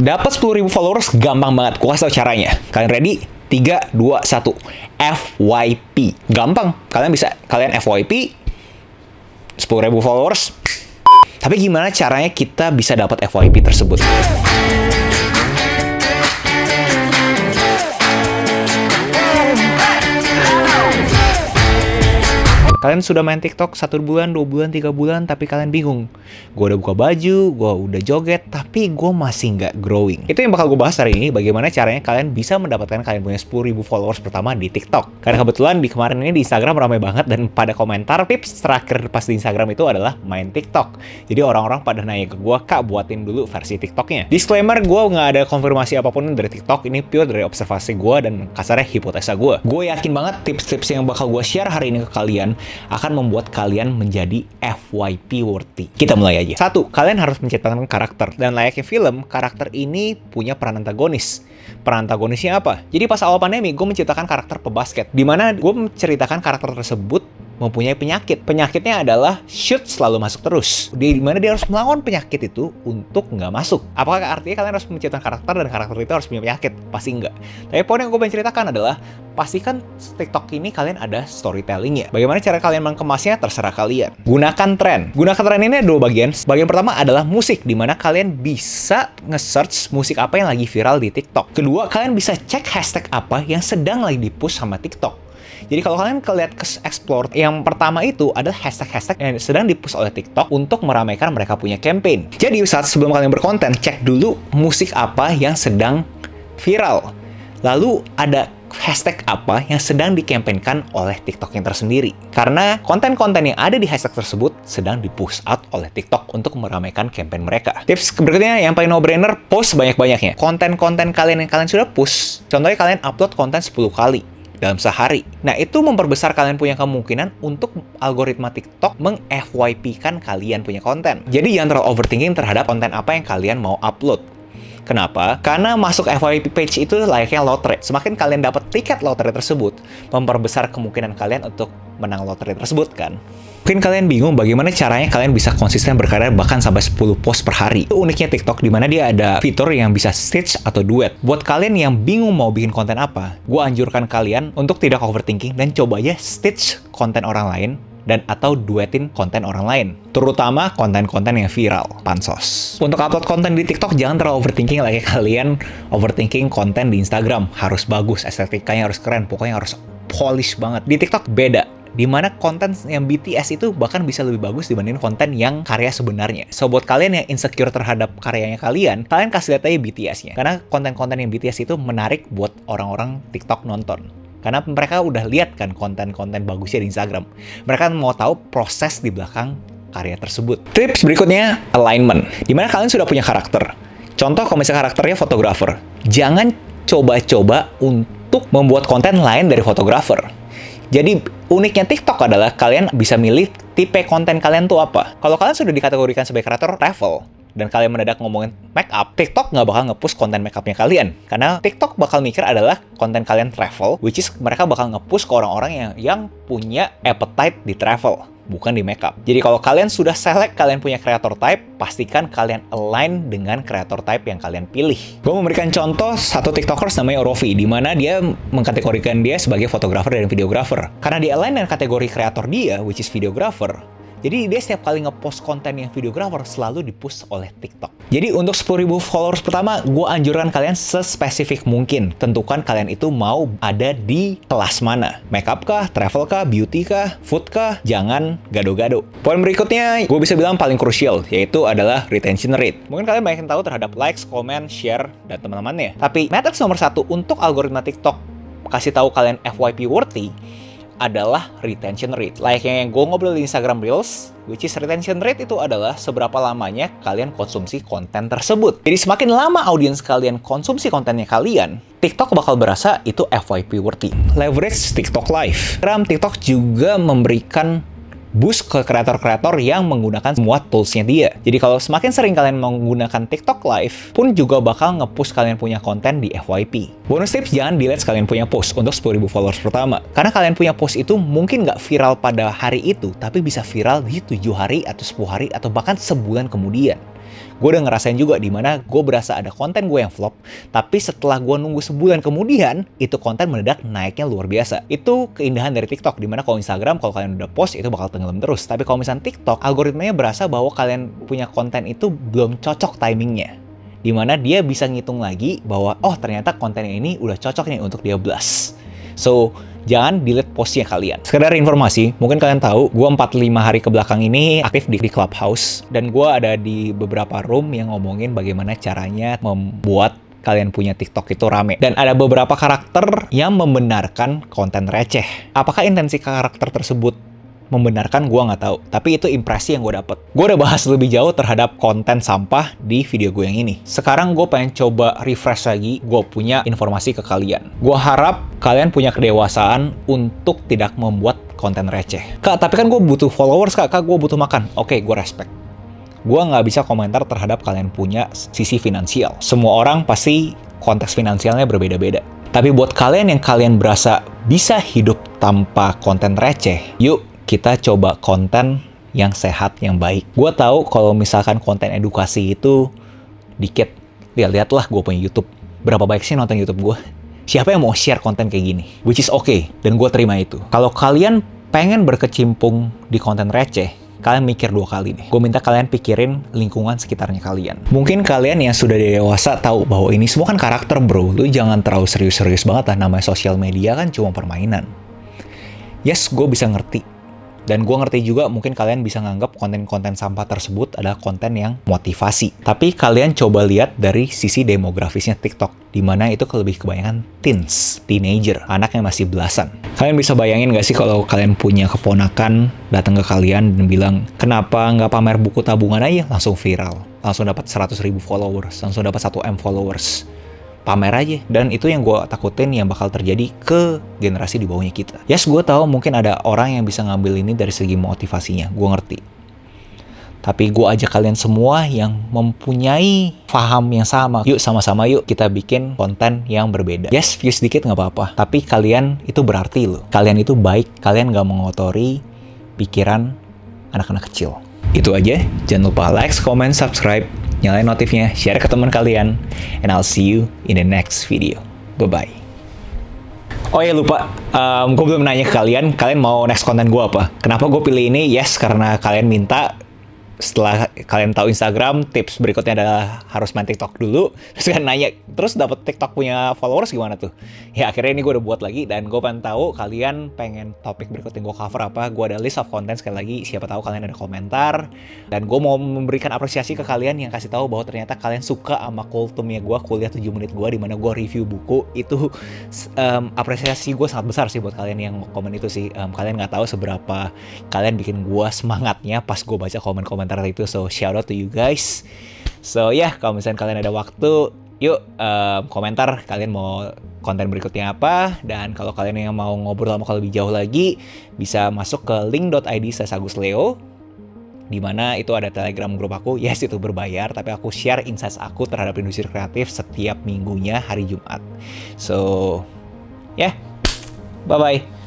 Dapat 10.000 followers gampang banget. Gua kasih tau caranya. Kalian ready? 3, 2, 1. FYP. Gampang. Kalian FYP 10.000 followers. Tapi gimana caranya kita bisa dapat FYP tersebut? Kalian sudah main TikTok 1 bulan, 2 bulan, 3 bulan, tapi kalian bingung. Gue udah buka baju, gue udah joget, tapi gue masih nggak growing. Itu yang bakal gue bahas hari ini, bagaimana caranya kalian bisa mendapatkan kalian punya 10.000 followers pertama di TikTok. Karena kebetulan di kemarin ini di Instagram ramai banget, dan pada komentar tips terakhir pas di Instagram itu adalah main TikTok. Jadi orang-orang pada nanya ke gue, Kak, buatin dulu versi TikToknya. Disclaimer, gue nggak ada konfirmasi apapun dari TikTok, ini pure dari observasi gue dan kasarnya hipotesa gue. Gue yakin banget tips-tips yang bakal gue share hari ini ke kalian akan membuat kalian menjadi FYP worthy. Kita mulai aja. 1. Kalian harus menciptakan karakter. Dan layaknya film, karakter ini punya peran antagonis. Peran antagonisnya apa? Jadi pas awal pandemi, gue menciptakan karakter pebasket. Dimana gue menceritakan karakter tersebut mempunyai penyakit. Penyakitnya adalah shoot selalu masuk terus. Di mana dia harus melawan penyakit itu untuk nggak masuk. Apakah artinya kalian harus menciptakan karakter dan karakter itu harus punya penyakit? Pasti enggak. Tapi poin yang gue pengen ceritakan adalah pastikan TikTok ini kalian ada storytellingnya. Bagaimana cara kalian mengemasnya terserah kalian. Gunakan tren. Gunakan tren ini ada 2 bagian. Bagian pertama adalah musik, di mana kalian bisa nge-search musik apa yang lagi viral di TikTok. Kedua, kalian bisa cek hashtag apa yang sedang lagi di-push sama TikTok. Jadi kalau kalian lihat ke explore, yang pertama itu adalah hashtag-hashtag yang sedang di-push oleh TikTok untuk meramaikan mereka punya campaign. Jadi saat sebelum kalian berkonten, cek dulu musik apa yang sedang viral. Lalu ada hashtag apa yang sedang dikampanyekan oleh TikTok yang tersendiri. Karena konten-konten yang ada di hashtag tersebut sedang di-push out oleh TikTok untuk meramaikan campaign mereka. Tips berikutnya yang paling no-brainer, post banyak-banyaknya. Konten-konten kalian yang kalian sudah push, contohnya kalian upload konten 10 kali dalam sehari. Nah, itu memperbesar kalian punya kemungkinan untuk algoritma TikTok meng-FYP-kan kalian punya konten. Jadi jangan terlalu overthinking terhadap konten apa yang kalian mau upload. Kenapa? Karena masuk FYP page itu layaknya lotre. Semakin kalian dapat tiket lotre tersebut, memperbesar kemungkinan kalian untuk menang lotre tersebut kan. Mungkin kalian bingung bagaimana caranya kalian bisa konsisten berkarya bahkan sampai 10 post per hari. Itu uniknya TikTok, di mana dia ada fitur yang bisa stitch atau duet. Buat kalian yang bingung mau bikin konten apa, gue anjurkan kalian untuk tidak overthinking dan coba aja stitch konten orang lain dan atau duetin konten orang lain. Terutama konten-konten yang viral, pansos. Untuk upload konten di TikTok, jangan terlalu overthinking lagi kalian overthinking konten di Instagram. Harus bagus, estetikanya harus keren, pokoknya harus polish banget. Di TikTok beda. Dimana konten yang BTS itu bahkan bisa lebih bagus dibanding konten yang karya sebenarnya. So, buat kalian yang insecure terhadap karyanya kalian kasih lihat aja BTS-nya. Karena konten-konten yang BTS itu menarik buat orang-orang TikTok nonton. Karena mereka udah lihat kan konten-konten bagusnya di Instagram. Mereka mau tahu proses di belakang karya tersebut. Tips berikutnya, alignment. Dimana kalian sudah punya karakter. Contoh kalau misalnya karakternya fotografer. Jangan coba-coba untuk membuat konten lain dari fotografer. Jadi uniknya TikTok adalah kalian bisa milih tipe konten kalian tuh apa. Kalau kalian sudah dikategorikan sebagai kreator travel, dan kalian mendadak ngomongin make up, TikTok nggak bakal nge-push konten make upnya kalian. Karena TikTok bakal mikir adalah konten kalian travel, which is mereka bakal nge-push ke orang-orang yang punya appetite di travel, bukan di makeup. Jadi kalau kalian sudah select kalian punya creator type, pastikan kalian align dengan creator type yang kalian pilih. Gue memberikan contoh satu tiktokers namanya Orofi, di mana dia mengkategorikan dia sebagai fotografer dan videografer. Karena dia align dengan kategori kreator dia, which is videografer. Jadi dia setiap kali nge-post konten yang videografer selalu di-push oleh TikTok. Jadi untuk 10.000 followers pertama, gue anjurkan kalian sespesifik mungkin. Tentukan kalian itu mau ada di kelas mana. Makeup kah, travel kah, beauty kah, food kah, jangan gado-gado. Poin berikutnya, gue bisa bilang paling krusial, yaitu adalah retention rate. Mungkin kalian banyak yang tahu terhadap likes, comment, share, dan teman-temannya. Tapi matrix nomor 1 untuk algoritma TikTok kasih tahu kalian FYP worthy adalah retention rate. Layaknya yang gue ngobrol di Instagram Reels, which is retention rate itu adalah seberapa lamanya kalian konsumsi konten tersebut. Jadi semakin lama audiens kalian konsumsi kontennya kalian, TikTok bakal berasa itu FYP worthy. Leverage TikTok Live. TikTok juga memberikan boost ke kreator-kreator yang menggunakan semua toolsnya dia. Jadi kalau semakin sering kalian menggunakan TikTok Live, pun juga bakal nge-push kalian punya konten di FYP. Bonus tips, jangan delete kalian punya post untuk 10.000 followers pertama. Karena kalian punya post itu mungkin nggak viral pada hari itu, tapi bisa viral di 7 hari atau 10 hari atau bahkan sebulan kemudian. Gue udah ngerasain juga dimana gue berasa ada konten gue yang flop, tapi setelah gue nunggu sebulan kemudian, itu konten mendadak naiknya luar biasa. Itu keindahan dari TikTok, dimana kalau Instagram, kalau kalian udah post, itu bakal tenggelam terus. Tapi kalau misalnya TikTok, algoritmanya berasa bahwa kalian punya konten itu belum cocok timingnya. Dimana dia bisa ngitung lagi bahwa, oh ternyata konten ini udah cocok nih untuk dia blast. So, jangan delete postnya kalian. Sekedar informasi, mungkin kalian tahu, gue 4-5 hari kebelakang ini aktif di Clubhouse. Dan gue ada di beberapa room yang ngomongin bagaimana caranya membuat kalian punya TikTok itu rame. Dan ada beberapa karakter yang membenarkan konten receh. Apakah intensi karakter tersebut membenarkan, gue nggak tahu. Tapi itu impresi yang gue dapet. Gue udah bahas lebih jauh terhadap konten sampah di video gue yang ini. Sekarang gue pengen coba refresh lagi, gue punya informasi ke kalian. Gue harap kalian punya kedewasaan untuk tidak membuat konten receh. Kak, tapi kan gue butuh followers, kak gue butuh makan. Oke, gue respect. Gue nggak bisa komentar terhadap kalian punya sisi finansial. Semua orang pasti konteks finansialnya berbeda-beda. Tapi buat kalian yang kalian berasa bisa hidup tanpa konten receh, yuk kita coba konten yang sehat, yang baik. Gue tahu kalau misalkan konten edukasi itu dikit. Lihatlah gue punya YouTube. Berapa baik sih nonton YouTube gue? Siapa yang mau share konten kayak gini? Which is okay. Dan gue terima itu. Kalau kalian pengen berkecimpung di konten receh, kalian mikir 2 kali deh. Gue minta kalian pikirin lingkungan sekitarnya kalian. Mungkin kalian yang sudah dewasa tahu bahwa ini semua kan karakter, bro. Lu jangan terlalu serius-serius banget lah. Namanya sosial media kan cuma permainan. Yes, gue bisa ngerti. Dan gue ngerti juga mungkin kalian bisa nganggap konten-konten sampah tersebut adalah konten yang motivasi. Tapi kalian coba lihat dari sisi demografisnya TikTok, dimana itu lebih kebanyakan teens, teenager, anak yang masih belasan. Kalian bisa bayangin gak sih kalau kalian punya keponakan datang ke kalian dan bilang, kenapa nggak pamer buku tabungan aja? Langsung viral, langsung dapat 100.000 followers, langsung dapat 1M followers. Pamer aja. Dan itu yang gue takutin yang bakal terjadi ke generasi di bawahnya kita. Yes, gue tahu mungkin ada orang yang bisa ngambil ini dari segi motivasinya. Gue ngerti. Tapi gue ajak kalian semua yang mempunyai paham yang sama. Yuk sama-sama yuk kita bikin konten yang berbeda. Yes, views sedikit nggak apa-apa. Tapi kalian itu berarti loh. Kalian itu baik. Kalian nggak mengotori pikiran anak-anak kecil. Itu aja. Jangan lupa like, comment, subscribe. Nyalain notifnya, share ke teman kalian, and I'll see you in the next video. Bye-bye. Oh ya lupa, gue belum nanya ke kalian mau next konten gue apa? Kenapa gue pilih ini? Yes, karena kalian minta. Setelah kalian tahu Instagram, tips berikutnya adalah harus main TikTok dulu. Terus kan nanya, terus dapat TikTok punya followers gimana tuh? Ya akhirnya ini gue udah buat lagi dan gue pengen tahu kalian pengen topik berikutnya gue cover apa. Gue ada list of content sekali lagi, siapa tahu kalian ada komentar. Dan gue mau memberikan apresiasi ke kalian yang kasih tahu bahwa ternyata kalian suka sama kultumnya gue, kuliah 7 menit gue, dimana gue review buku. Itu apresiasi gue sangat besar sih buat kalian yang komen itu sih. Kalian nggak tahu seberapa kalian bikin gue semangatnya pas gue baca komen-komentar itu, so shout out to you guys. So ya, kalau misalnya kalian ada waktu, yuk komentar kalian mau konten berikutnya apa. Dan kalau kalian yang mau ngobrol sama lebih jauh lagi, bisa masuk ke link.id/agusleo, dimana itu ada Telegram grup aku. Yes, itu berbayar, tapi aku share insights aku terhadap industri kreatif setiap minggunya hari Jumat. So ya, bye-bye.